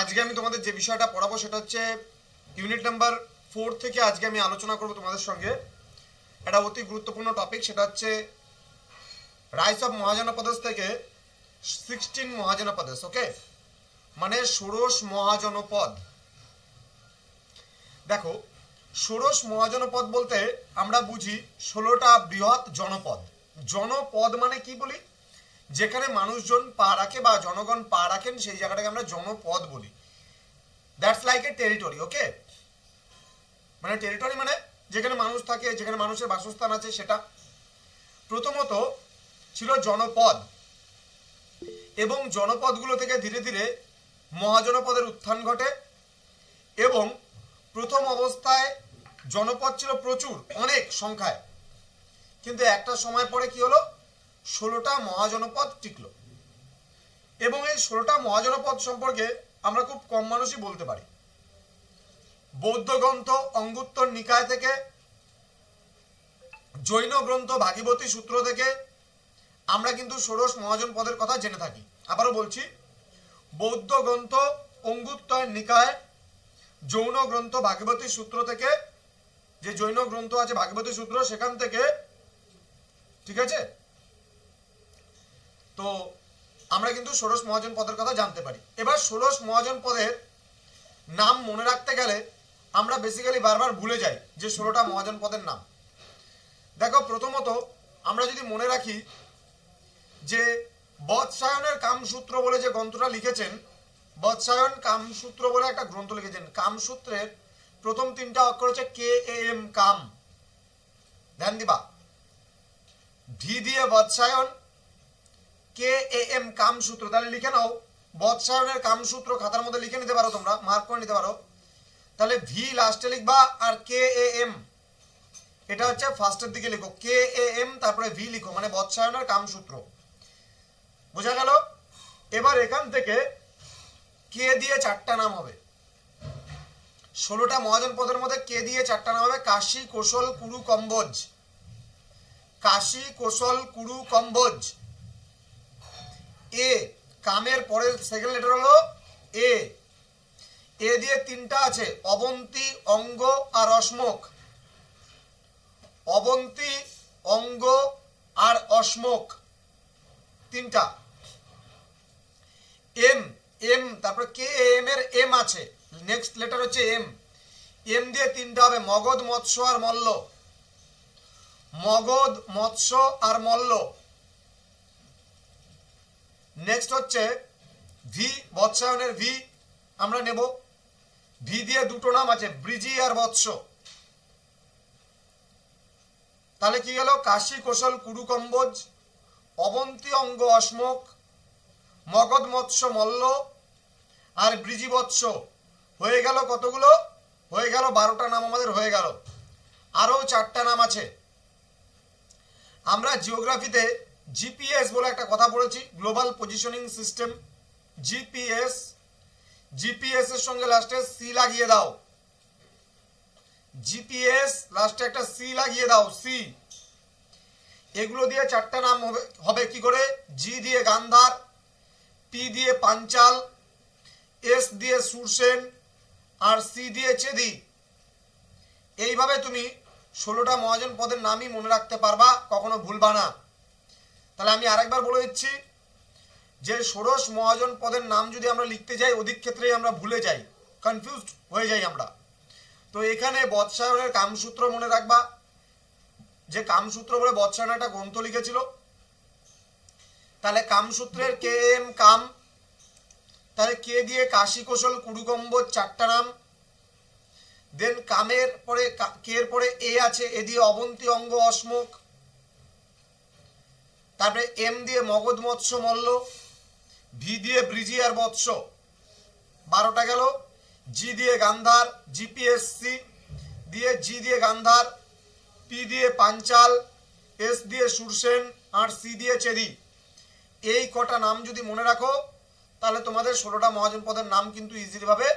আজকে আমি তোমাদের যে বিষয়টা পড়াবো সেটা হচ্ছে ইউনিট নাম্বার 4 থেকে আজকে আমি আলোচনা করব তোমাদের সঙ্গে একটা অতি গুরুত্বপূর্ণ টপিক, সেটা হচ্ছে রাইস অফ মহাজনপদেশ থেকে 16 মহাজনপদেশ। ওকে, মানে ষোড়শ মহাজনপদ। দেখো, ষোড়শ মহাজনপদ বলতে আমরা বুঝি 16টা বৃহৎ জনপদ। জনপদ মানে কি বলি? যেখানে মানুষজন পা রাখে বা জনগণ পা রাখেন সেই জায়গাটাকে আমরা জনপদ বলি। That's like a territory. Okay, মানে টেরিটরি মানে যেখানে মানুষ থাকে, যেখানে মানুষের বাসস্থান আছে, সেটা প্রথমত ছিল জনপদ, এবং জনপদগুলো থেকে ধীরে ধীরে মহাজনপদের উত্থান ঘটে। এবং প্রথম অবস্থায় জনপদ ছিল প্রচুর, অনেক সংখ্যায়, কিন্তু একটা সময় পরে কি হলো, 16টা মহাজনপদ টিকলো। এবং এই 16টা মহাজনপদ সম্পর্কে আমরা খুব কম মানুষই বলতে পারি। বৌদ্ধ গ্রন্থ অঙ্গুত্তর নিকায় থেকে, জৈন গ্রন্থ ভাগীবতী সূত্র থেকে আমরা কিন্তু ষোড়শ মহাজনপদের কথা জেনে থাকি। আবারও বলছি, বৌদ্ধ গ্রন্থ অঙ্গুত্তর নিকায়, জৈন গ্রন্থ ভাগীবতী সূত্র থেকে, যে জৈন গ্রন্থ আছে ভাগীবতী সূত্র, সেখান থেকে, ঠিক আছে, তো আমরা কিন্তু ষোড়শ মহাজনপদের কথা জানতে পারি। এবার ষোড়শ মহাজনপদের নাম মনে রাখতে গেলে আমরা বেসিক্যালি বারবার ভুলে যাই যে 16টা মহাজনপদের নাম। দেখো, প্রথমত আমরা যদি মনে রাখি যে বৎসায়নের কামসূত্র বলে যে গ্রন্থটা লিখেছেন, বৎসায়ন কামসূত্র বলে একটা গ্রন্থ লিখেছেন। কামসূত্রের প্রথম 3টা অক্ষর হচ্ছে কে এ এম, কাম। ধ্যান দিবা, ভি দিয়ে বৎসায়ন, কে এ এম, কামসূত্র। তাহলে লিখে নাও, বৎসায়নের কামসূত্র খাতার মধ্যে লিখে নিতে পারো, তোমরা মার্ক করে নিতে পারো। তাহলে ভি লাস্টে লিখবা, আর কে এ এম এটা হচ্ছে ফার্স্টের দিকে লিখো। কে এ এম তারপরে ভি লিখো, মানে বৎসায়নের কামসূত্র। বোঝা গেল? এবার এখান থেকে কে দিয়ে 4টা নাম হবে। 16টা মহাজনপদের মধ্যে কে দিয়ে 4টা নাম হবে। কাশী, কোশল, কুরু, কম্বোজ। কাশী, কোশল, কুরু, কম্বোজ। এ, কামের পরের সেকেন্ড লেটার হলো এ। এ দিয়ে 3টা আছে, অবন্তী, অঙ্গ আর অশ্মক। অবন্তী, অঙ্গ আর অশ্মক 3টা। এম, এম তারপরে কে এম এর এম আছে, নেক্সট লেটার হচ্ছে এম। এম দিয়ে 3টা হবে, মগধ, মৎস্য আর মল্ল। মগধ, মৎস্য আর মল্ল। নেক্সট হচ্ছে ভি, বৎসায়নের ভি আমরা নেব। ভি দিয়ে 2টো নাম আছে, ব্রিজি আর বৎস। তাহলে কি গেল, কাশী, কোশল, কুরু, কম্বোজ, অবন্তী, অঙ্গ, অশ্মক, মগধ, মৎস্য, মল্ল আর ব্রিজি, বৎস। হয়ে গেল কতগুলো? হয়ে গেল 12টা নাম আমাদের হয়ে গেল। আরো 4টা নাম আছে। আমরা জিওগ্রাফিতে জিপিএস বলে একটা কথা পড়েছি, global positioning system, GPS. GPS এর সঙ্গে লাস্টে সি লাগিয়ে দাও। জিপিএস লাস্টে একটা সি লাগিয়ে দাও, সি। এগুলো দিয়ে 4টা নাম হবে কি করে? জি দিয়ে গান্ধার, পি দিয়ে পাঞ্চাল, এস দিয়ে সুরসেন আর সি দিয়ে চেদি। এইভাবে তুমি 16টা মহাজনপদের নামই মনে রাখতে পারবা, কখনো ভুলবা না। তাহলে আমি আরেকবার বলে দিচ্ছি যে ষোড়শ মহাজনপদের নাম যদি আমরা লিখতে যাই, অধিক ক্ষেত্রেই আমরা ভুলে যাই, কনফিউজড হয়ে যাই আমরা। তো এখানে বৎসায়নের কামসূত্র মনে রাখবা, যে কামসূত্র বলে বৎসায়ন একটা গ্রন্থ লিখেছিল। তাহলে কামসূত্রের কে এম, কাম। তাহলে কে দিয়ে কাশী, কোশল, কুরু, কম্বোজ 4টা নাম। দেন কামের পরে, কে এর পরে এ আছে, এ দিয়ে অবন্তী, অঙ্গ, অশ্মক। তারপরে এম দিয়ে মগধ, মৎস্য, মল্ল। ভি দিয়ে ব্রিজি আর বৎস, 12টা গেল। জি দিয়ে গান্ধার, জিপিএসসি দিয়ে, জি দিয়ে গান্ধার, পি দিয়ে পাঞ্চাল, এস দিয়ে সুরসেন আর সি দিয়ে চেদি। এই কটা নাম যদি মনে রাখো তাহলে তোমাদের 16টা মহাজনপদের নাম কিন্তু ইজিলি ভাবে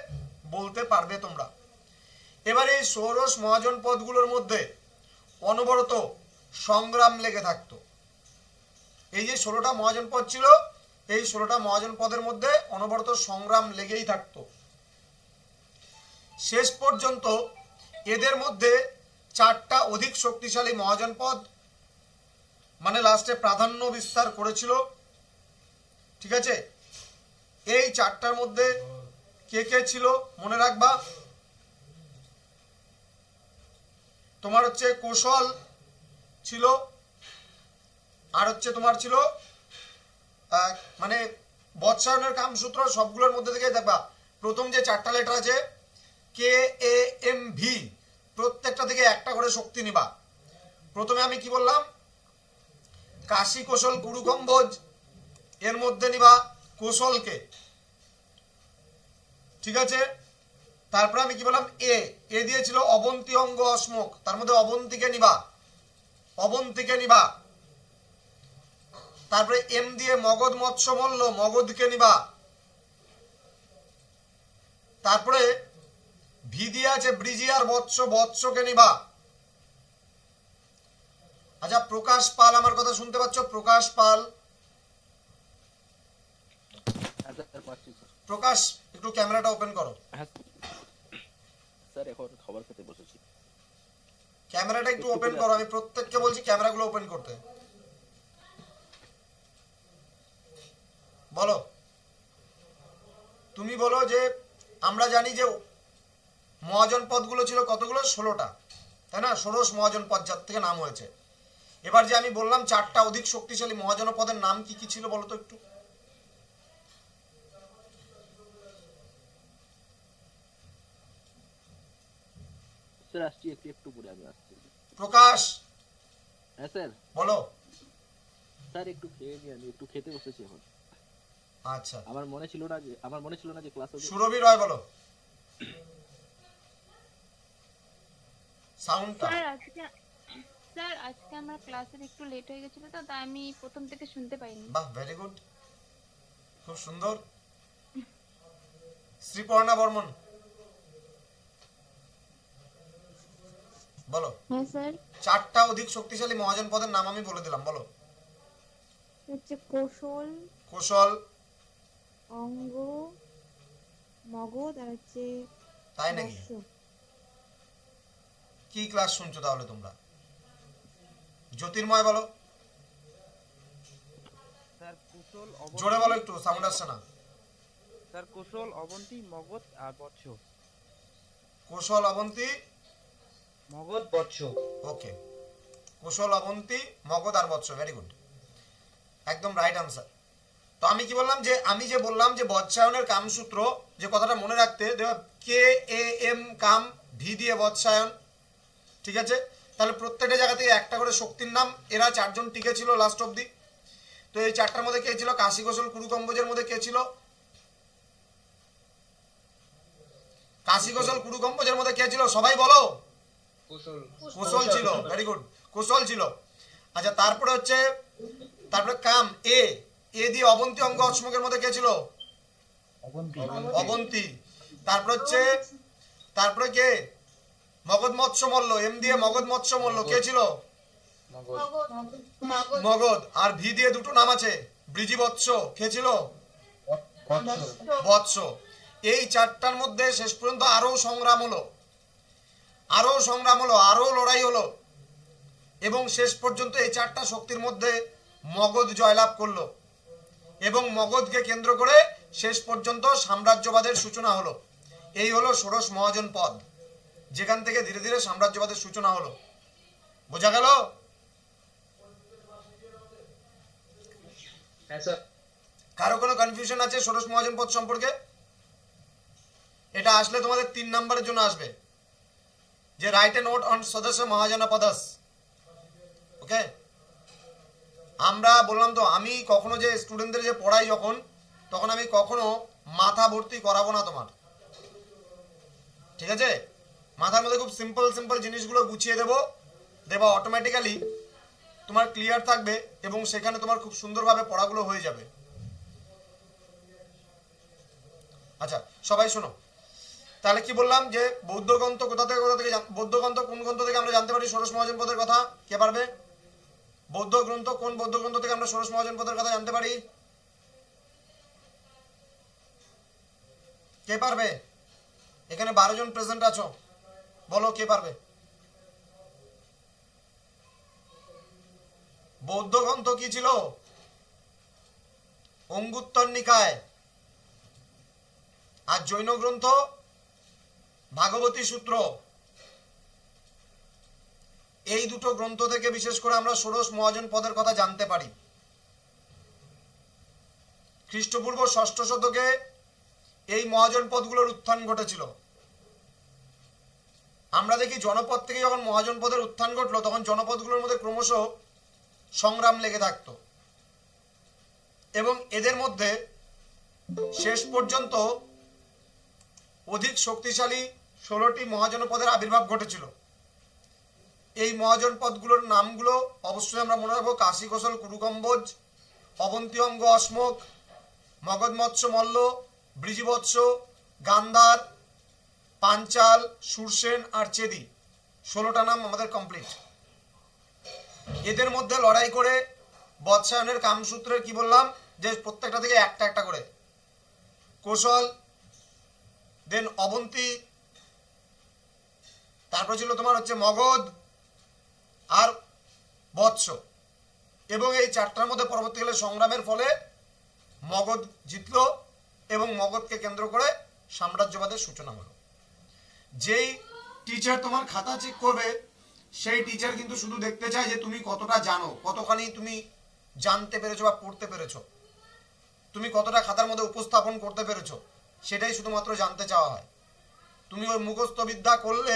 বলতে পারবে তোমরা। এবার এই ষোড়শ মহাজনপদগুলোর মধ্যে অনবরত সংগ্রাম লেগে থাকতো। এই যে 16টা মহাজনপদ ছিল, এই 16টা মহাজন পদের মধ্যে অনবরত সংগ্রাম লেগেই থাকতো। শেষ পর্যন্ত এদের মধ্যে 4টা অধিক শক্তিশালী মহাজন পদ মানে লাস্টে প্রাধান্য বিস্তার করেছিল। ঠিক আছে, এই 4টার মধ্যে কে কে ছিল মনে রাখবা। তোমার হচ্ছে কৌশল ছিল, আর হচ্ছে তোমার ছিল মানে বৎসায়নের কামসূত্র। সবগুলোর মধ্যে থেকে দেখবা প্রথম যে 4টা লেটার আছে কে এ এম ভি, প্রত্যেকটা থেকে একটা করে শক্তি নিবা। প্রথমে আমি কি বললাম, কাশী কৌশল গুরু গম্ভজ, এর মধ্যে নিবা কৌশলকে। ঠিক আছে, তারপরে আমি কি বললাম এ দিয়েছিল অবন্তী অঙ্গ অশ্মক, তার মধ্যে অবন্তীকে নিবা, অবন্তীকে নিবা। তারপরে এম দিয়ে মগধ মৎস্য মল্ল, মগধকে নিবা। তারপরে ভি দিয়ে আছে ব্রিজিয়ার বৎস, বৎসকে নিবা। আচ্ছা, প্রকাশ পাল আমার কথা শুনতে পাচ্ছ? প্রকাশ পাল, প্রকাশ একটু ক্যামেরাটা ওপেন করো। স্যার এখন খবর পেতে বসেছি। ক্যামেরাটা একটু ওপেন করো, আমি প্রত্যেককে বলছি ক্যামেরাগুলো ওপেন করতে। বলো, তুমি বলো যে আমরা জানি যে মহাজন পদগুলো ছিল কতগুলো? 16টা, তাই না? ষোড়শ মহাজন পদ যার থেকে নাম হয়েছে। এবার যে আমি বললাম 4টা অধিক শক্তিশালী মহাজন পদের নাম কি কি ছিল বলো তো একটু। স্যার আসছি, একটু পরে আমি আসছি। প্রকাশ, হ্যাঁ স্যার বলো। স্যার একটু খেয়ে নিয়ে আমি একটু খেতে বসেছি এখন। আচ্ছা, আমার মনে ছিল না যে ক্লাস হবে। সুরভি রয় বলো সাউন্ডটা। স্যার আজকে আমার ক্লাসের একটু লেট হয়ে গেছিল তো, তাই আমি প্রথম থেকে শুনতে পাইনি। বাহ, ভেরি গুড, খুব সুন্দর। শ্রীপর্ণা বর্মন বলো। হ্যাঁ স্যার। 4টা অধিক শক্তিশালী মহাজন পদের নাম আমি বলে দিলাম, বলো। হচ্ছে কৌশল, কৌশল, অঙ্গ, মগধ আর হচ্ছে তাই নাকি? কি ক্লাস শুনছো তাহলে তোমরা? জ্যোতির্ময় বলো। স্যার কুশল, জোরে বলো একটু, সাউন্ড আসছে না। স্যার কুশল, অবন্তী, মগধ আর বৎস। কৌশল, অবন্তী, মগধ, বৎস। ওকে, কৌশল, অবন্তী, মগধ আর বৎস, ভেরি গুড, একদম রাইট আনসার। তো আমি কি বললাম যে আমি যে বললাম যে বৎসায়নের কামসূত্র, যে কথাটা মনে রাখতে, কে এ এম কাম, ভি দিয়ে বৎসায়ন। ঠিক আছে, তাহলে প্রত্যেকটা জায়গা থেকে একটা করে শক্তির নাম। এরা 4জন টিকে ছিল লাস্ট অব্দি। তো এই 4টার মধ্যে কে ছিল? কাশী কৌশল কুরু কম্বোজের মধ্যে কে ছিল? কাশী কৌশল কুরু কম্বোজের মধ্যে কে ছিল? সবাই বলো। কৌশল ছিল, ভেরি গুড, কৌশল ছিল। আচ্ছা, তারপরে হচ্ছে তারপরে কাম এ দিয়ে অবন্তী অঙ্গ অশ্মকের মধ্যে কে ছিল? অবন্তী। তারপর হচ্ছে তারপরে কে? মগধ মৎস্য মল্ল, এম দিয়ে মগধ মৎস্য মল্ল, কে ছিল? মগধ। আর ভি দিয়ে দুটো নাম আছে, ব্রিজি বৎস, কে ছিল? বৎস। এই 4টার মধ্যে শেষ পর্যন্ত আরো সংগ্রাম হলো, আরো লড়াই হলো, এবং শেষ পর্যন্ত এই 4টা শক্তির মধ্যে মগধ জয়লাভ করলো, এবং মগধকে কেন্দ্র করে শেষ পর্যন্ত সাম্রাজ্যবাদের সূচনা হলো। এই হলো ষোড়শ মহাজন পদ, যেখান থেকে ধীরে ধীরে সাম্রাজ্যবাদের সূচনা হলো। বোঝা গেল? কারো কোনো কনফিউশন আছে ষোড়শ মহাজন পদ সম্পর্কে? এটা আসলে তোমাদের 3 নম্বরের জন্য আসবে, যে রাইট এ নোট অন সদস্য মহাজন পদস। ওকে, আমরা বললাম তো, আমি কখনো যে স্টুডেন্টদের যে পড়াই যখন, তখন আমি কখনো মাথা ভর্তি করাবো না তোমার। ঠিক আছে, মাথার মধ্যে খুব সিম্পল জিনিসগুলো গুছিয়ে দেবা, অটোমেটিক্যালি তোমার ক্লিয়ার থাকবে, এবং সেখানে তোমার খুব সুন্দরভাবে পড়াগুলো হয়ে যাবে। আচ্ছা, সবাই শোনো, তাহলে কি বললাম যে বৌদ্ধ গ্রন্থ কোথা থেকে বৌদ্ধ গ্রন্থ কোন গ্রন্থ থেকে আমরা জানতে পারি ষোড়শ মহাজন পদের কথা? কে পারবে? বৌদ্ধ গ্রন্থ, কোন বৌদ্ধ গ্রন্থ থেকে আমরা ষোড়শ মহাজন পদের কথা জানতে পারি? কে পারবে? এখানে 12 জন প্রেজেন্ট আছো, বলো কে পারবে? বৌদ্ধ গ্রন্থ কি ছিল? অঙ্গুত্তর নিকায়। আর জৈন গ্রন্থ ভাগবতী সূত্র। এই দুটো গ্রন্থ থেকে বিশেষ করে আমরা ষোড়শ মহাজন পদের কথা জানতে পারি। খ্রিস্টপূর্ব 6ষ্ঠ শতকে এই মহাজন পদগুলোর উত্থান ঘটেছিল। আমরা দেখি জনপদ থেকে যখন মহাজন পদের উত্থান ঘটলো তখন জনপদগুলোর মধ্যে ক্রমশ সংগ্রাম লেগে থাকতো এবং এদের মধ্যে শেষ পর্যন্ত অধিক শক্তিশালী 16টি মহাজনপদের আবির্ভাব ঘটেছিল। এই মহাজনপদগুলোর নামগুলো অবশ্যই আমরা মনে রাখবো: কাশী কোশল কুরুকম্বোজ, অবন্তী অঙ্গ অশ্মক, মগধ মৎস্য মল্ল, বৃজিবৎস, গান্ধার, পাঞ্চাল, সুরসেন আর চেদি। 16টা নাম আমাদের কমপ্লিট। এদের মধ্যে লড়াই করে বৎসায়নের কামসূত্রের কি বললাম যে প্রত্যেকটা থেকে একটা একটা করে কোশল, দেন অবন্তী, তারপর ছিল তোমার হচ্ছে মগধ আর বৎস। এবং এই চারটার মধ্যে পরবর্তীকালে সংগ্রামের ফলে মগধ জিতল এবং মগধকে কেন্দ্র করে সাম্রাজ্যবাদের সূচনা হলো। যেই টিচার তোমার খাতা চেক করবে সেই টিচার কিন্তু শুধু দেখতে চায় যে তুমি কতটা জানো, কতখানি তুমি জানতে পেরেছো বা পড়তে পেরেছো, তুমি কতটা খাতার মধ্যে উপস্থাপন করতে পেরেছো, সেটাই শুধুমাত্র জানতে চাওয়া হয়। তুমি ওই মুখস্থ বিদ্যা করলে,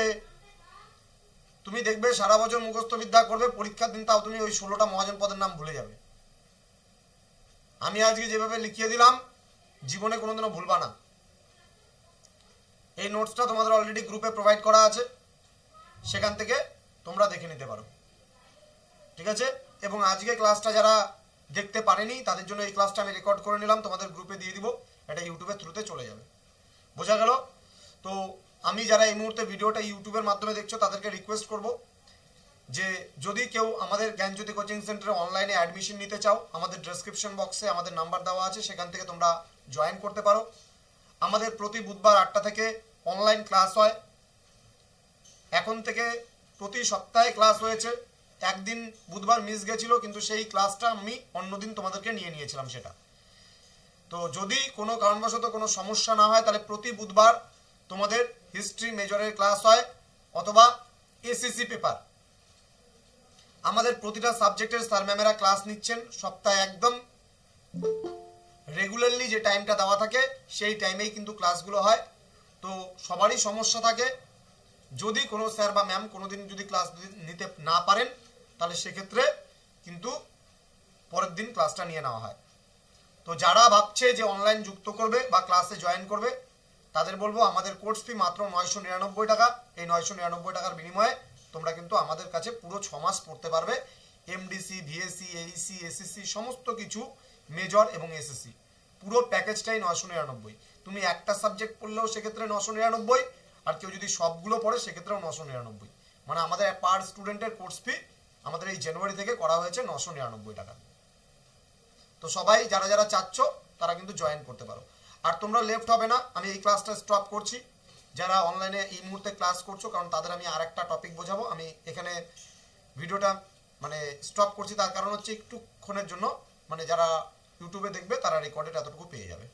তুমি দেখবে সারা বছর মুখস্থ বিদ্যা করবে, পরীক্ষার দিন তাও তুমি ওই 16টা মহাজন পদের নাম ভুলে যাবে। আমি আজকে যেভাবে লিখিয়ে দিলাম জীবনে কোনোদিনও ভুলবা না। এই নোটসটা তোমাদের অলরেডি গ্রুপে প্রোভাইড করা আছে, সেখান থেকে তোমরা দেখে নিতে পারো, ঠিক আছে? এবং আজকে ক্লাসটা যারা দেখতে পারেনি তাদের জন্য এই ক্লাসটা আমি রেকর্ড করে নিলাম, তোমাদের গ্রুপে দিয়ে দিব, এটা ইউটিউবের থ্রুতে চলে যাবে। বোঝা গেল? তো আমি যারা এই মুহূর্তে ভিডিওটা ইউটিউবের মাধ্যমে দেখছো তাদেরকে রিকোয়েস্ট করব যে যদি কেউ আমাদের জ্ঞানজ্যোতি কোচিং সেন্টারে অনলাইনে অ্যাডমিশন নিতে চাও, আমাদের ডেসক্রিপশন বক্সে আমাদের নাম্বার দেওয়া আছে, সেখান থেকে তোমরা জয়েন করতে পারো। আমাদের প্রতি বুধবার 8টা থেকে অনলাইন ক্লাস হয়। এখন থেকে প্রতি সপ্তাহে ক্লাস হয়েছে, একদিন বুধবার মিস গেছিল, কিন্তু সেই ক্লাসটা আমি অন্যদিন তোমাদেরকে নিয়ে নিয়েছিলাম সেটা। তো যদি কোনো কারণবশত কোনো সমস্যা না হয় তাহলে প্রতি বুধবার তোমাদের হিস্ট্রি মেজরের ক্লাস হয় অথবা এসএসসি পেপার। আমাদের প্রতিটা সাবজেক্টের স্যার ম্যামেরা ক্লাস নিচ্ছেন সপ্তাহে একদম রেগুলারলি, যে টাইমটা দেওয়া থাকে সেই টাইমেই কিন্তু ক্লাসগুলো হয়। তো সবারই সমস্যা থাকে, যদি কোনো স্যার বা ম্যাম কোনোদিন যদি ক্লাস নিতে না পারেন তাহলে সেক্ষেত্রে কিন্তু পরের দিন ক্লাসটা নিয়ে নেওয়া হয়। তো যারা ভাবছে যে অনলাইন যুক্ত করবে বা ক্লাসে জয়েন করবে তাদের বলবো আমাদের কোর্স ফি মাত্র 999 টাকা। এই 999 টাকার বিনিময়ে তোমরা কিন্তু আমাদের কাছে পুরো 6 মাস পড়তে পারবে। এমডিসি, ভিএসসি, এইসি, এসএসসি সমস্ত কিছু, মেজর এবং এসএসসি পুরো প্যাকেজটাই 999। তুমি একটা সাবজেক্ট পড়লেও সেক্ষেত্রে 999, আর কেউ যদি সবগুলো পড়ে সেক্ষেত্রেও 999। মানে আমাদের পার স্টুডেন্টের কোর্স ফি আমাদের এই জানুয়ারি থেকে করা হয়েছে 999 টাকা। তো সবাই যারা যারা চাচ্ছ তারা কিন্তু জয়েন করতে পারো। আর তোমরা লেফট হবে না, আমি এই ক্লাসটা স্টপ করছি। যারা অনলাইনে এই মুহূর্তে ক্লাস করছো, কারণ তাদের আমি আর একটা টপিক বোঝাবো, আমি এখানে ভিডিওটা মানে স্টপ করছি। তার কারণ হচ্ছে একটুক্ষণের জন্য মানে যারা ইউটিউবে দেখবে তারা রেকর্ডেড এতটুকু পেয়ে যাবে।